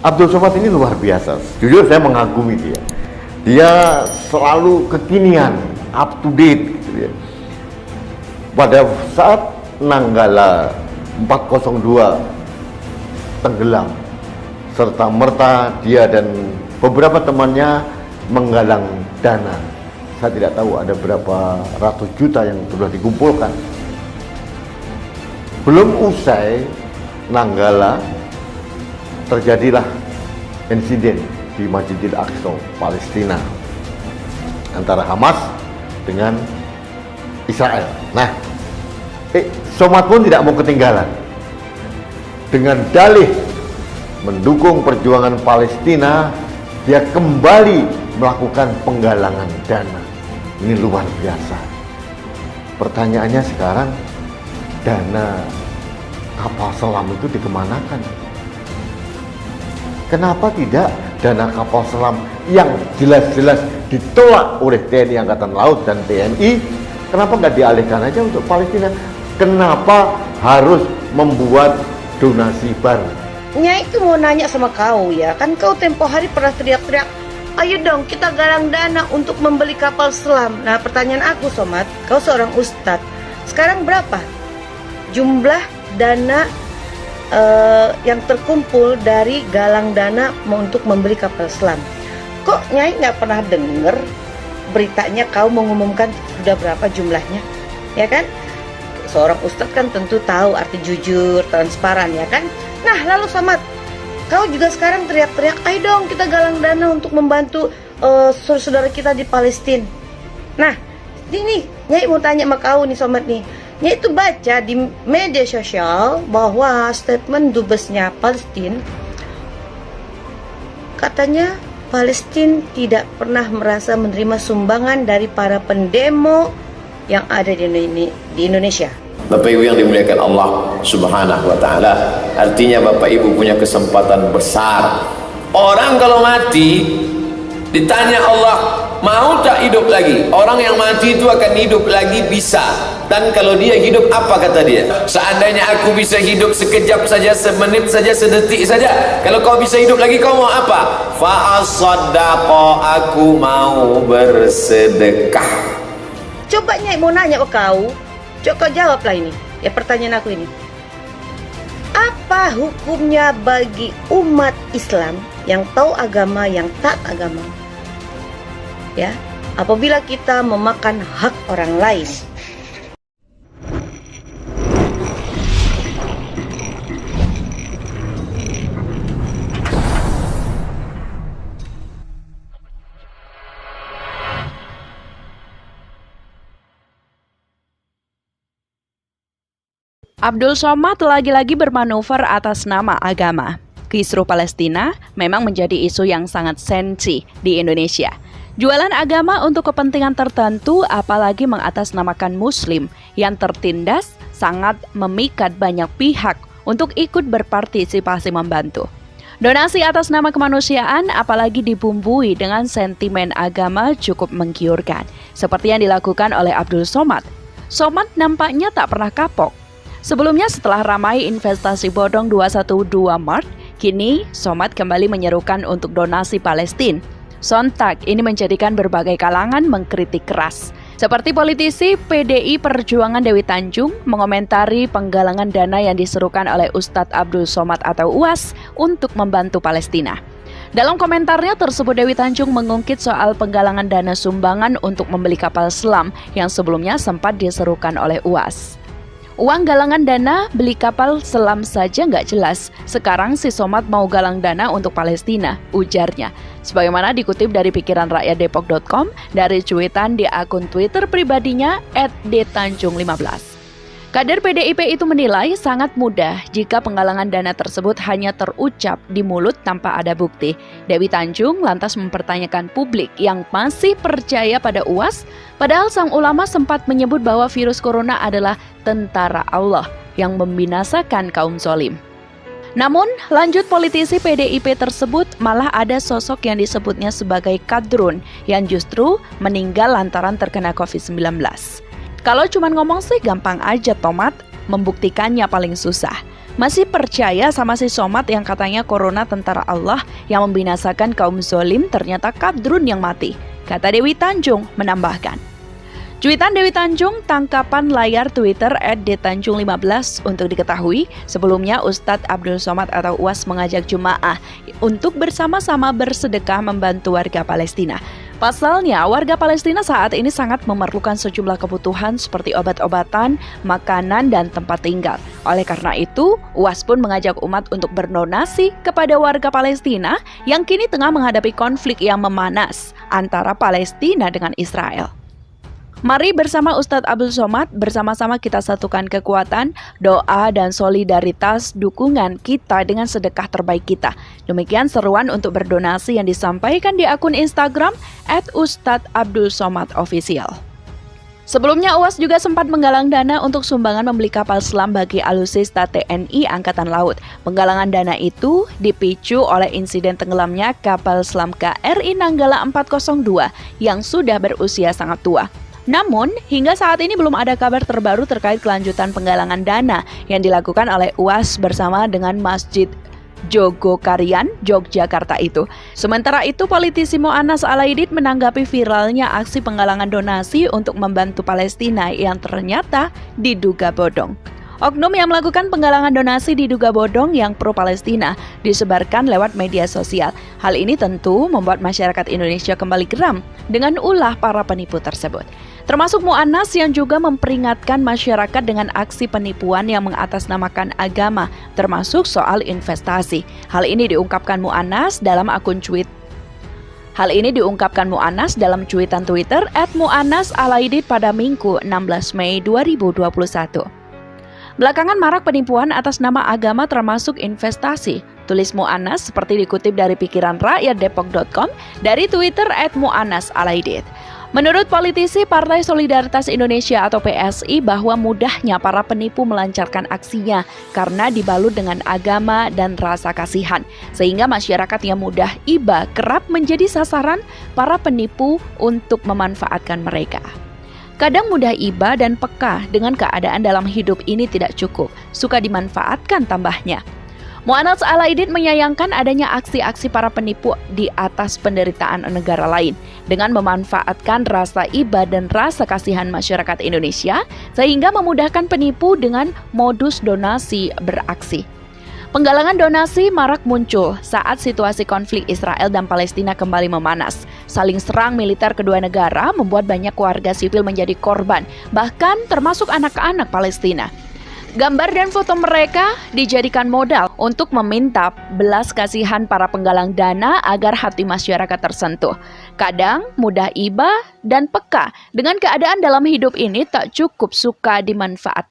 Abdul Somad ini luar biasa. Jujur saya mengagumi dia. Dia selalu kekinian, up to date gitu ya. Pada saat Nanggala 402 tenggelam, serta merta dia dan beberapa temannya menggalang dana. Saya tidak tahu ada berapa ratus juta yang sudah dikumpulkan. Belum usai Nanggala, terjadilah insiden di Masjidil Aqsa, Palestina, antara Hamas dengan Israel. Nah, Somad pun tidak mau ketinggalan. Dengan dalih mendukung perjuangan Palestina, dia kembali melakukan penggalangan dana. Ini luar biasa. Pertanyaannya sekarang, dana kapal selam itu dikemanakan? Kenapa tidak dana kapal selam yang jelas-jelas ditolak oleh TNI Angkatan Laut dan TNI, kenapa nggak dialihkan aja untuk Palestina? Kenapa harus membuat donasi baru? Nyai itu mau nanya sama kau ya, kan kau tempo hari pernah teriak-teriak, ayo dong kita galang dana untuk membeli kapal selam. Nah pertanyaan aku Somad, kau seorang ustadz, sekarang berapa jumlah dana yang terkumpul dari galang dana untuk membeli kapal selam? Kok Nyai nggak pernah denger beritanya kau mengumumkan sudah berapa jumlahnya, ya kan? Seorang ustadz kan tentu tahu arti jujur, transparan, ya kan? Nah lalu Somad, kau juga sekarang teriak-teriak, ayo dong kita galang dana untuk membantu saudara kita di Palestina. Nah ini Nyai mau tanya sama kau nih Somad nih, Nyai itu baca di media sosial bahwa statement dubesnya Palestina, katanya Palestina tidak pernah merasa menerima sumbangan dari para pendemo yang ada di Indonesia. Bapak Ibu yang dimuliakan Allah Subhanahu wa Ta'ala, artinya Bapak Ibu punya kesempatan besar. Orang kalau mati ditanya Allah, mau tak hidup lagi? Orang yang mati itu akan hidup lagi, bisa. Dan kalau dia hidup, apa kata dia? Seandainya aku bisa hidup sekejap saja, semenit saja, sedetik saja, kalau kau bisa hidup lagi, kau mau apa? Fa'asaddaqa, aku mau bersedekah. Coba Nyai mau nanya ke kau, coba kau jawablah ini ya pertanyaan aku ini. Apa hukumnya bagi umat Islam yang tahu agama, yang taat agama, ya, apabila kita memakan hak orang lain? Abdul Somad lagi-lagi bermanuver atas nama agama. Kisruh Palestina memang menjadi isu yang sangat sensi di Indonesia. Jualan agama untuk kepentingan tertentu, apalagi mengatasnamakan Muslim yang tertindas, sangat memikat banyak pihak untuk ikut berpartisipasi membantu. Donasi atas nama kemanusiaan, apalagi dibumbui dengan sentimen agama, cukup menggiurkan, seperti yang dilakukan oleh Abdul Somad. Somad nampaknya tak pernah kapok. Sebelumnya setelah ramai investasi bodong 212 Mart, kini Somad kembali menyerukan untuk donasi Palestina. Sontak ini menjadikan berbagai kalangan mengkritik keras. Seperti politisi PDI Perjuangan Dewi Tanjung mengomentari penggalangan dana yang diserukan oleh Ustadz Abdul Somad atau UAS untuk membantu Palestina. Dalam komentarnya tersebut, Dewi Tanjung mengungkit soal penggalangan dana sumbangan untuk membeli kapal selam yang sebelumnya sempat diserukan oleh UAS. Uang galangan dana beli kapal selam saja nggak jelas. Sekarang si Somad mau galang dana untuk Palestina, ujarnya. Sebagaimana dikutip dari pikiranrakyatdepok.com dari cuitan di akun Twitter pribadinya @dtanjung15. Kader PDIP itu menilai sangat mudah jika penggalangan dana tersebut hanya terucap di mulut tanpa ada bukti. Dewi Tanjung lantas mempertanyakan publik yang masih percaya pada UAS, padahal sang ulama sempat menyebut bahwa virus corona adalah tentara Allah yang membinasakan kaum zalim. Namun, lanjut politisi PDIP tersebut malah ada sosok yang disebutnya sebagai kadrun yang justru meninggal lantaran terkena COVID-19. Kalau cuma ngomong sih gampang aja Tomat, membuktikannya paling susah. Masih percaya sama si Somad yang katanya corona tentara Allah yang membinasakan kaum zolim, ternyata Kadrun yang mati. Kata Dewi Tanjung menambahkan. Cuitan Dewi Tanjung, tangkapan layar Twitter @detanjung15 untuk diketahui, sebelumnya Ustadz Abdul Somad atau UAS mengajak jemaah untuk bersama-sama bersedekah membantu warga Palestina. Pasalnya, warga Palestina saat ini sangat memerlukan sejumlah kebutuhan seperti obat-obatan, makanan, dan tempat tinggal. Oleh karena itu, UAS pun mengajak umat untuk berdonasi kepada warga Palestina yang kini tengah menghadapi konflik yang memanas antara Palestina dengan Israel. Mari bersama Ustadz Abdul Somad, bersama-sama kita satukan kekuatan, doa, dan solidaritas dukungan kita dengan sedekah terbaik kita. Demikian seruan untuk berdonasi yang disampaikan di akun Instagram @ustadzabdulsomadofficial. Sebelumnya UAS juga sempat menggalang dana untuk sumbangan membeli kapal selam bagi alutsista TNI Angkatan Laut. Penggalangan dana itu dipicu oleh insiden tenggelamnya kapal selam KRI Nanggala 402 yang sudah berusia sangat tua. Namun, hingga saat ini belum ada kabar terbaru terkait kelanjutan penggalangan dana yang dilakukan oleh UAS bersama dengan Masjid Jogokarian, Yogyakarta itu. Sementara itu, politisi Mu'annas Alaidit menanggapi viralnya aksi penggalangan donasi untuk membantu Palestina yang ternyata diduga bodong. Oknum yang melakukan penggalangan donasi diduga bodong yang pro-Palestina disebarkan lewat media sosial. Hal ini tentu membuat masyarakat Indonesia kembali geram dengan ulah para penipu tersebut. Termasuk Mu'annas yang juga memperingatkan masyarakat dengan aksi penipuan yang mengatasnamakan agama, termasuk soal investasi. Hal ini diungkapkan Mu'annas dalam cuitan Twitter @muannasalaidit pada Minggu 16 Mei 2021. Belakangan marak penipuan atas nama agama termasuk investasi. Tulis Mu'annas seperti dikutip dari pikiranrakyatdepok.com dari Twitter @muannasalaidit. Menurut politisi Partai Solidaritas Indonesia atau PSI bahwa mudahnya para penipu melancarkan aksinya karena dibalut dengan agama dan rasa kasihan. Sehingga masyarakat yang mudah iba kerap menjadi sasaran para penipu untuk memanfaatkan mereka. Kadang mudah iba dan peka dengan keadaan dalam hidup ini tidak cukup, suka dimanfaatkan tambahnya. Mu'annas Alaidit menyayangkan adanya aksi-aksi para penipu di atas penderitaan negara lain dengan memanfaatkan rasa iba dan rasa kasihan masyarakat Indonesia sehingga memudahkan penipu dengan modus donasi beraksi. Penggalangan donasi marak muncul saat situasi konflik Israel dan Palestina kembali memanas. Saling serang militer kedua negara membuat banyak warga sipil menjadi korban, bahkan termasuk anak-anak Palestina. Gambar dan foto mereka dijadikan modal untuk meminta belas kasihan para penggalang dana agar hati masyarakat tersentuh. Kadang mudah iba dan peka dengan keadaan dalam hidup ini tak cukup suka dimanfaatkan.